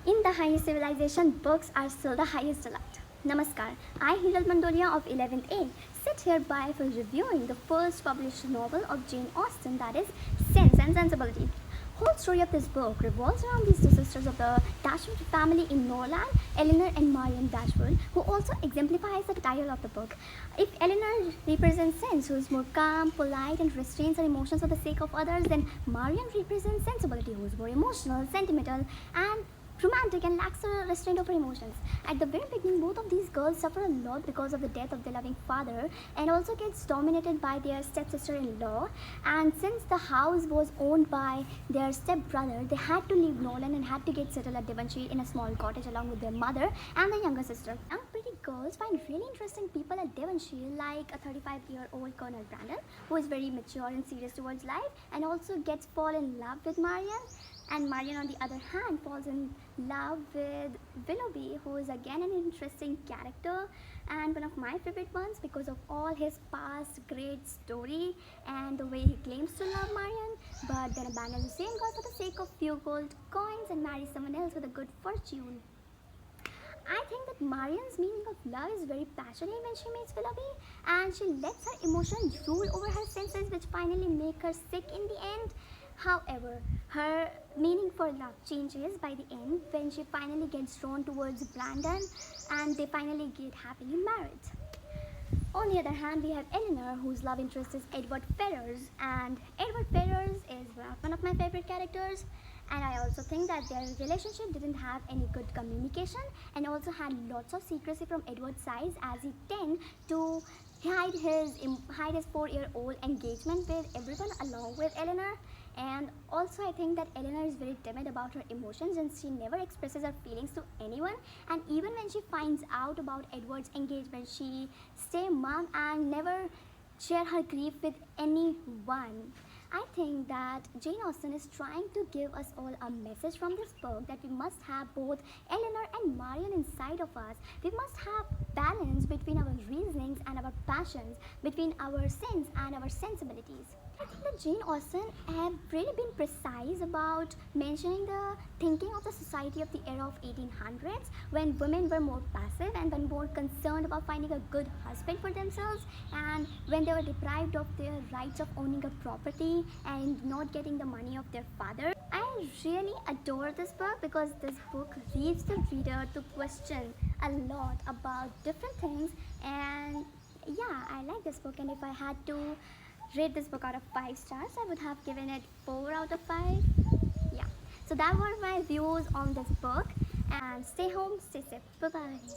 In the highest civilization, books are still the highest delight. Namaskar, I, Hiral Mandolia of 11th A, sit hereby for reviewing the first published novel of Jane Austen, that is Sense and Sensibility. Whole story of this book revolves around these two sisters of the Dashwood family in Norland, Eleanor and Marian Dashwood, who also exemplifies the title of the book. If Eleanor represents Sense, who is more calm, polite, and restrains her emotions for the sake of others, then Marian represents Sensibility, who is more emotional, sentimental, and romantic and lacks a restraint over emotions. At the very beginning, both of these girls suffer a lot because of the death of their loving father and also gets dominated by their stepsister-in-law. And since the house was owned by their stepbrother, they had to leave Nolan and had to get settled at Devonshire in a small cottage along with their mother and their younger sister. Young pretty girls find really interesting people at Devonshire, like a 35-year-old Colonel Brandon, who is very mature and serious towards life and also gets fall in love with Marian. And Marian, on the other hand, falls in love with Willoughby, who is again an interesting character and one of my favorite ones because of all his past great story and the way he claims to love Marian, but then abandons the same girl for the sake of few gold coins and marries someone else with a good fortune. I think that Marian's meaning of love is very passionate when she meets Willoughby, and she lets her emotions rule over her senses, which finally make her sick in the end. However, her meaning for love changes by the end when she finally gets drawn towards Brandon and they finally get happily married. On the other hand, we have Eleanor, whose love interest is Edward Ferrars, and Edward Ferrars is one of my favorite characters. And I also think that their relationship didn't have any good communication and also had lots of secrecy from Edward's side, as he tended to hide his 4-year-old engagement with everyone along with Eleanor. And also I think that Eleanor is very timid about her emotions and she never expresses her feelings to anyone, and even when she finds out about Edward's engagement, she stays mum and never share her grief with anyone. I think that Jane Austen is trying to give us all a message from this book, that we must have both Eleanor and Marian inside of us. We must have balance between our reasonings and our passions, between our sense and our sensibilities. I think that Jane Austen have really been precise about mentioning the thinking of the society of the era of 1800s, when women were more passive and were more concerned about finding a good husband for themselves, and when they were deprived of their rights of owning a property and not getting the money of their father. I really adore this book because this book leaves the reader to question a lot about different things, and yeah, I like this book. And if I had to rate this book out of 5 stars, I would have given it 4 out of 5. Yeah, so that were my views on this book, and stay home, stay safe, bye bye.